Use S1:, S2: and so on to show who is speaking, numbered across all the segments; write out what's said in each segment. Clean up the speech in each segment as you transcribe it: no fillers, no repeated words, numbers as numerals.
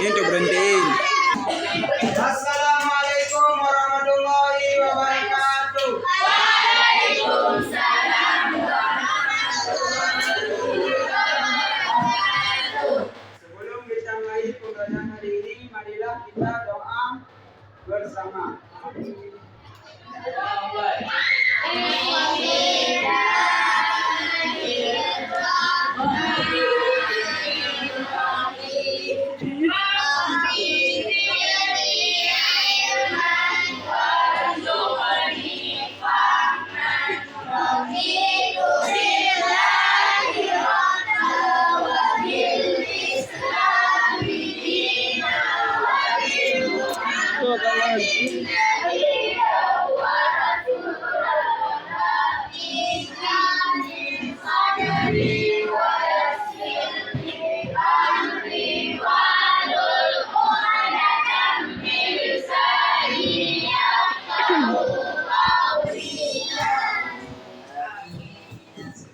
S1: Ini tuh berhentiin.
S2: Assalamualaikum warahmatullahi wabarakatuh.
S3: Waalaikumsalam warahmatullahi wabarakatuh.
S2: Sebelum kita mulai pembelajaran hari ini, marilah kita doa bersama.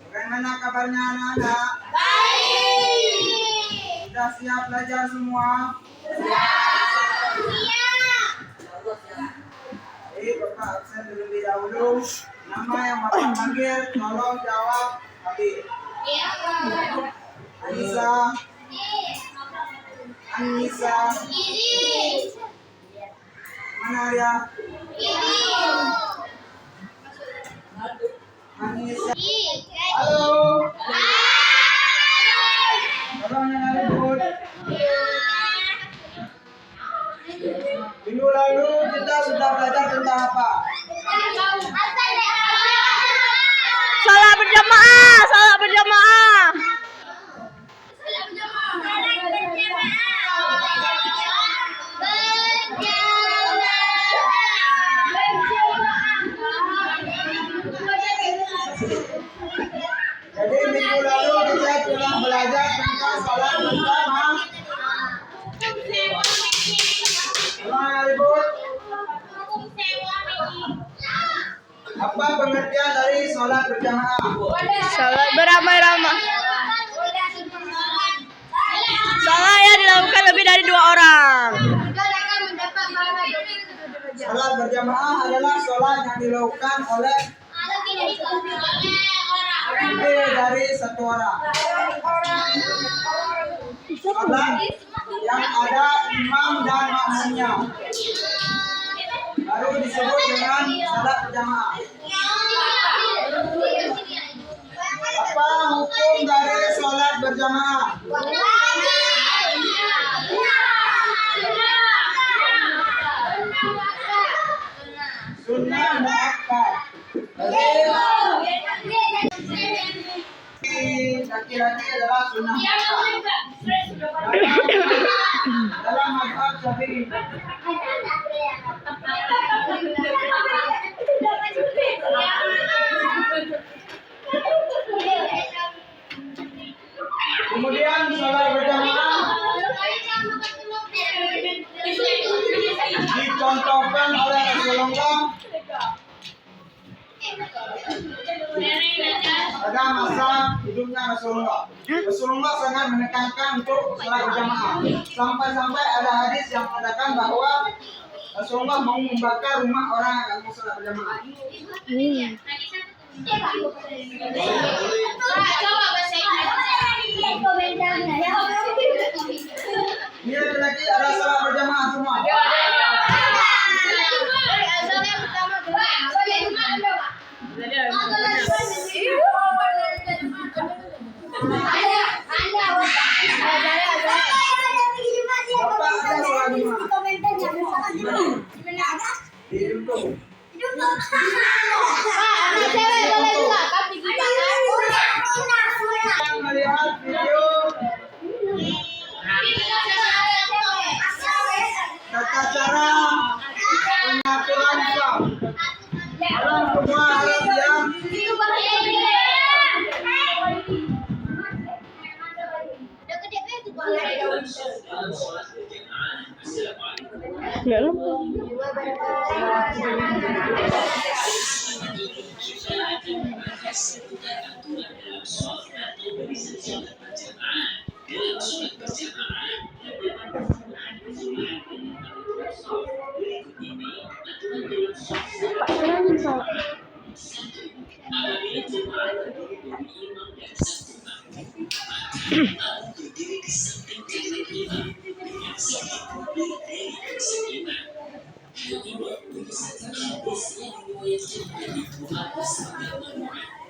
S2: Bagaimana kabarnya anak-anak?
S3: Baik.
S2: Sudah siap belajar semua? Jadi Bapak absen terlebih dahulu. Nama yang Bapak panggil tolong jawab Habib. Anissa. Anissa. Mana dia? Anissa. Halo. Tolong yang ribut. Minggu lalu kita sudah belajar tentang apa?
S4: Salat berjamaah, salat berjamaah.
S2: Jadi minggu lalu kita telah belajar tentang salat berjamaah. Tolong yang ribut. Apa pengertian dari sholat berjamaah?
S4: Salat beramai-ramai. Salat yang dilakukan lebih dari 2 orang.
S2: Sholat berjamaah adalah sholat yang dilakukan oleh lebih dari 1 orang. Sholat yang ada imam dan makmumnya baru disebut dengan sholat berjamaah. Apa hukum dari sholat berjamaah? Sunnah muakkad. Laki-laki adalah sunnah muakkad. Dalam mazhab Syafi'i. Kemudian sholat berjamaah dicontohkan oleh Rasulullah pada masa hidupnya Rasulullah. Rasulullah sangat menekankan untuk sholat berjamaah. Sampai-sampai ada hadis yang mengatakan bahwa Rasulullah mau membakar rumah orang yang tidak mau sholat berjamaah. Ini laki-laki ada sholat berjamaah semua. Bapak ada sholat berjamaah. Duduk. Melihat video tata cara pengaturan saf. Dalam semua alat yang
S4: Enggak lupa.
S3: imam dengan sedikit lebih dari imam. Hal ini berdasarkan hadis yang diriwayatkan dari Muhammad sallallahu alaihi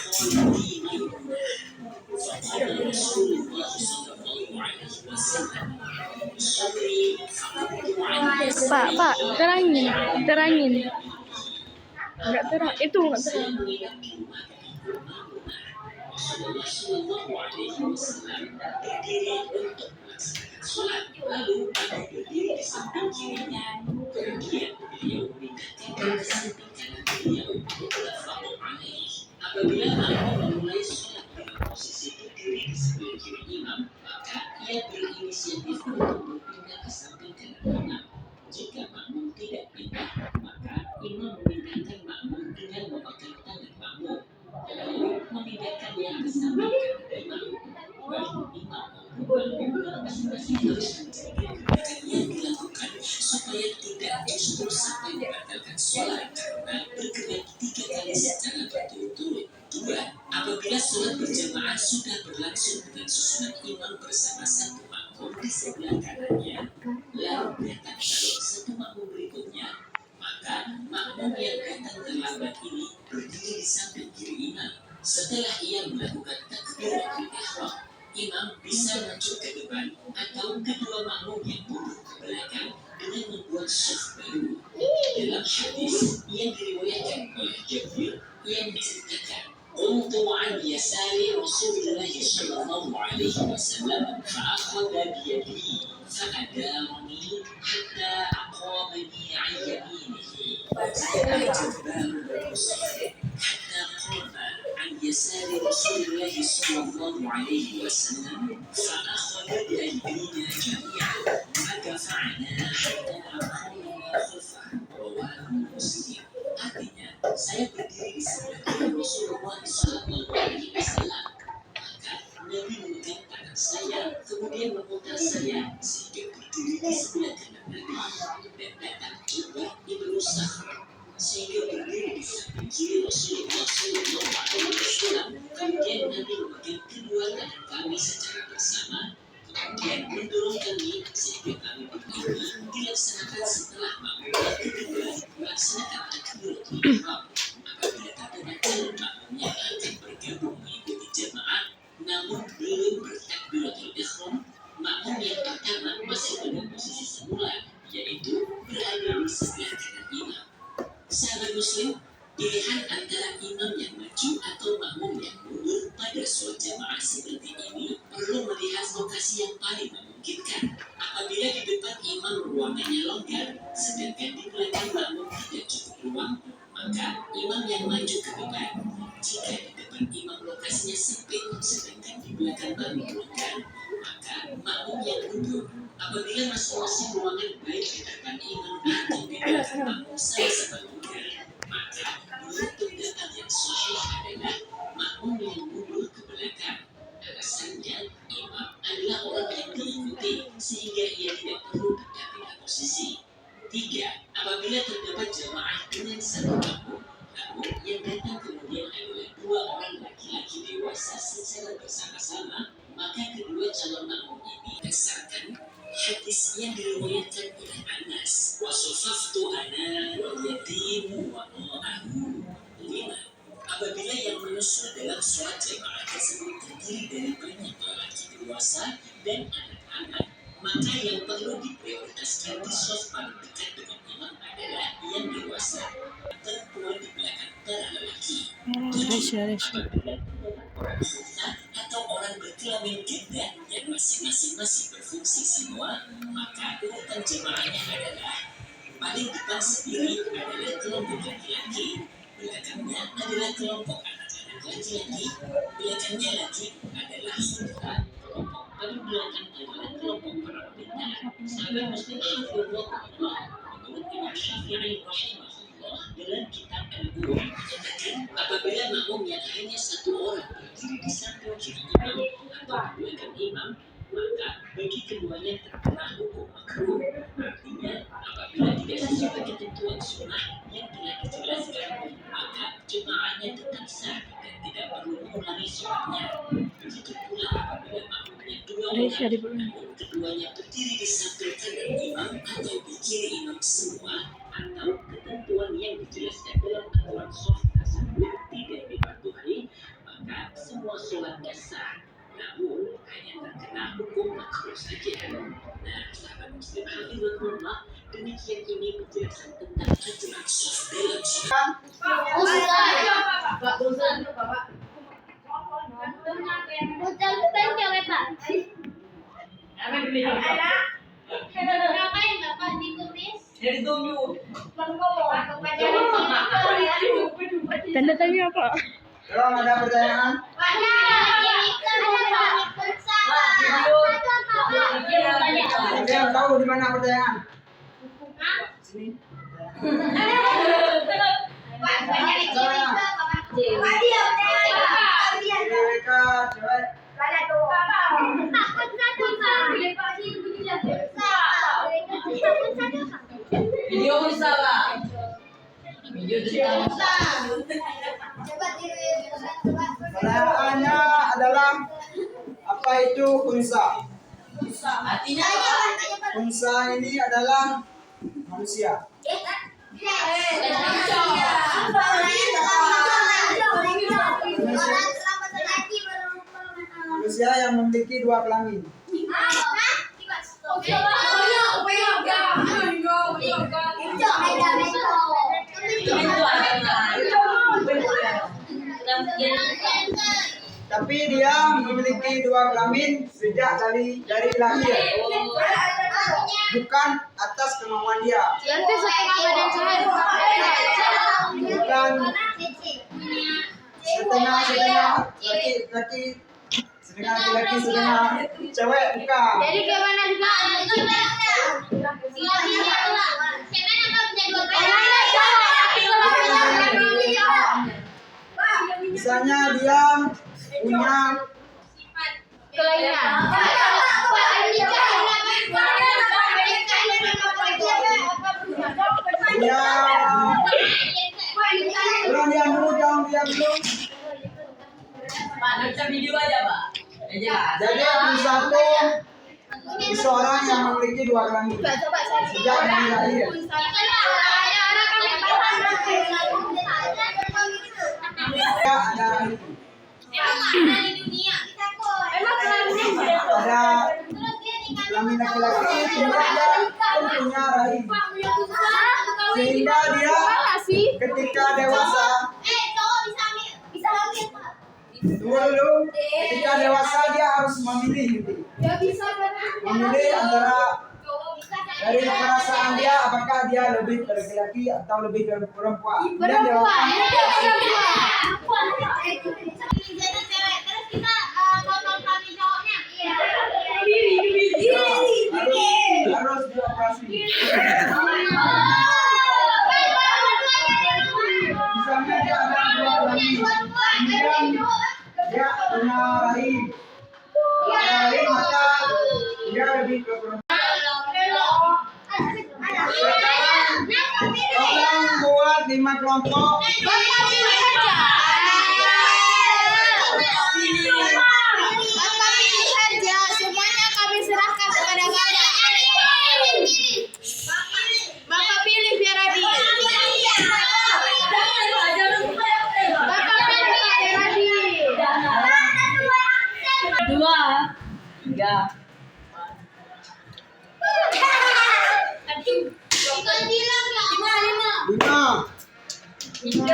S3: wasallam. فقال رسول الله صلى الله عليه وسلم صلي فقدت على
S4: Pak, terangin. Enggak terang, itu enggak terang.
S3: Rasulullah Shallallahu Alaihi Wasallam berdiri untuk melaksanakan sholat, lalu beliau berdiri di samping kirinya. Kemudian beliau memindahkan ke samping kanan beliau. Muttafaqun alaih. Apabila makmum memulai sholat dengan posisi berdiri di sebelah kiri imam, maka ia berinisiatif untuk berpindah ke samping kanan imam. Jika makmum tidak pindah, maka imam memindahkan makmum dengan memegang tangan makmum, lalu memindahkannya ke samping kanan imam. Baik imam maupun makmum masing-masing harus menjaga gerakan yang dilakukan supaya tidak justru sampai membatalkan sholat karena bergerak 3 kali secara berturut-turut. 2. Apabila sholat berjamaah sudah berlangsung dengan susunan imam bersama satu makmum di sebelah kanannya, lalu datang satu makmum berikutnya, maka makmum yang datang terlambat ini berdiri di samping kiri imam. Setelah ia melakukan takbiratul ihram, imam bisa maju ke depan atau kedua makmum yang mundur ke belakang dengan membuat syaf baru. Dalam hadis yang diriwayatkan oleh Jabir yang menceritakan, "Kuntu an yasari Rasulullah sallallahu alaihi wasallam fa'akhadha biyadihi fa'adarani hatta aqamani an yaminihi fa'ajabbaru musafir hatta qama an yasari Rasulullah sallallahu alaihi wasallam fa'akhadha biaydina jami'an fa'dafa'na hatta aqamna khalfahu." Rawahu Muslim. Artinya, saya berdiri di sebelah kiri Rasulullah sallallahu alaihi wasallam. Maka Nabi memegang tangan saya, kemudian memutar saya sehingga berdiri di sebelah kanan Nabi. Dan datang juga Ibnu Sakhr sehingga berdiri di samping kiri Rasulullah sallallahu alaihi wasallam. Kemudian Nabi memegang kedua tangan kami secara bersama, kemudian mendorong kami sehingga kami berdiri dilaksanakan setelah makmum yang kedua melaksanakan takbiratul ihram. Apabila terdengar calon makmumnya akan bergabung mengikuti jamaah namun belum bertakbiratul ihram, makmum yang pertama masih pada posisi semula, yaitu berada di sebelah kanan imam. Sahabat Muslim, pilihan antara imam yang maju atau makmum yang mundur pada sholat jamaah seperti ini perlu melihat lokasi yang paling memungkinkan. Apabila di depan imam ruangannya longgar, sedangkan di belakang makmum tidak cukup ruang, maka imam yang maju ke depan. Jika di depan imam lokasinya sempit, sedangkan di belakang makmum longgar, maka makmum yang mundur. Apabila masing-masing ruangan baik di depan imam atau di belakang makmum sama-sama longgar, maka menurut pendapat yang sahih adalah makmum yang mundur ke belakang. Alasannya, imam adalah orang yang diikuti sehingga ia tidak perlu berpindah posisi. 3. Apabila terdapat jamaah dengan satu makmum, namun yang datang kemudian adalah 2 orang laki-laki dewasa secara bersama-sama, maka kedua calon makmum ini berdasarkan hadis yang diriwayatkan oleh Anas, "Wasofaftu ana wal yatimu wa ma'ahu." 5. Apabila yang menyusul dalam sholat jamaah tersebut terdiri dari banyak lelaki dewasa dan anak-anak, maka yang perlu diprioritaskan di shaf paling dekat dengan imam adalah yang dewasa, perempuan di belakang para lelaki. Apabila terdapat orang unta atau orang berkelamin ganda yang masing-masing masih berfungsi semua, maka urutan jemaahnya adalah paling depan sendiri adalah kelompok laki-laki, belakangnya adalah kelompok anak-anak laki-laki, belakangnya lagi adalah khutbah, kelompok paling belakang adalah kelompok para wanita. Sahabat Muslim hafizahullah, menurut Imam Syafi'i rahimahullah dalam kitab Al-Bukhari menyatakan, apabila makmum yang hanya satu orang berdiri di samping kiri imam atau di belakang imam, maka bagi keduanya terkena hukum makruh. Artinya, apabila tidak sesuai ketentuan sunnah yang telah dijelaskan, maka jemaahnya tetap sah dan tidak perlu mengulangi sholatnya. Begitu pula apabila makmum yang dua keduanya berdiri di samping kanan imam atau di kiri imam semua, atau ketentuan yang dijelaskan dalam aturan sholat tersebut tidak dipatuhi, maka semua sholatnya sah, namun hanya terkena hukum makruh saja. Nah, sahabat muslim hafizahullah, demikian ini penjelasan tentang aturan sholat dalam sholat.
S1: Ngapain Bapak ditulis?
S4: Tanda tanya apa?
S2: Tolong ada pertanyaan? Ada yang tahu di mana pertanyaan? Sini. Mereka cewek.
S5: Video bisa lah. Video
S2: Pertanyaannya adalah apa itu unsa?
S5: artinya apa?
S2: Unsa ini adalah manusia. Manusia yang memiliki dua kelamin. Tapi dia memiliki dua kelamin sejak dari lahir, bukan atas kemauan dia. Bukan setengah laki-laki, setengah laki-laki, setengah cewek, bukan.
S1: Jadi gimana juga?
S2: Misalnya dia punya
S1: Kelainan.
S2: punya orang diam dulu, jangan diam dulu.
S5: Pak, nonton video aja, Pak.
S2: Jadi satu seseorang yang memiliki dua kelamin sejak dari lahir. Dia ada kelamin laki-laki, dia punya rahim, sehingga dia ketika dewasa, tunggu dulu, ketika dewasa dia harus memilih antara dari perasaan dia apakah dia lebih ke laki-laki atau lebih ke perempuan. Dan jawabannya harus dioperasi. Misalnya dia ada dua kelamin, kemudian dia punya rahim, maka dia lebih ke perempuan. Tolong buat 5 kelompok.
S1: Semuanya kami serahkan kepada Bapak. Bapak pilih biar Abi. Bapak pilih biar Abi.
S5: 2, 3.
S2: Lima.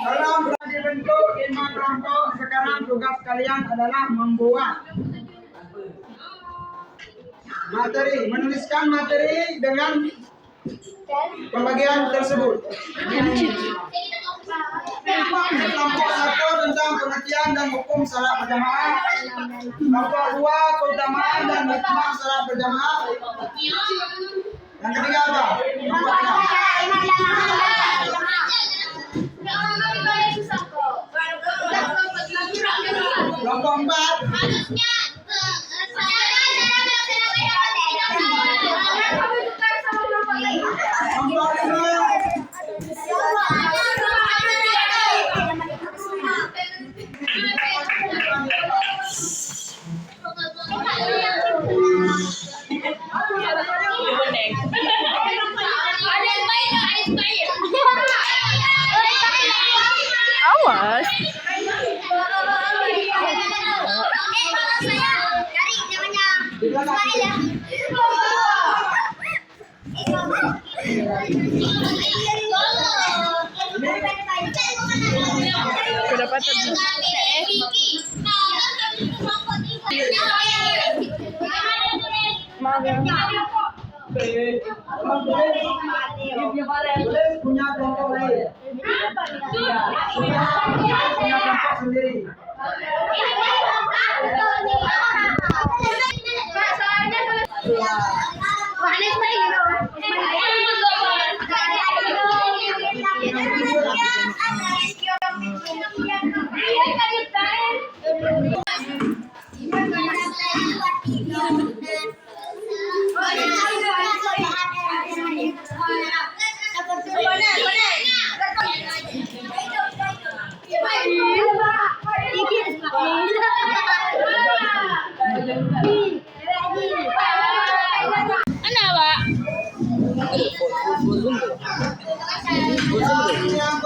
S2: Dalam dibentuk 5 kelompok, sekarang tugas kalian adalah membuat materi, menuliskan materi dengan pembagian tersebut. Kelompok 1 tentang pengertian dan hukum salat berjamaah. Kelompok 2 keutamaan dan hikmah salat berjamaah. Yang ketiga apa? Kelompok 4. Kelompok 4. Kelompok 5.
S4: Awas. Kedapatan.
S2: Boleh punya kelompok lain. Punya kelompok sendiri.
S4: Ana, Pak?
S2: Yang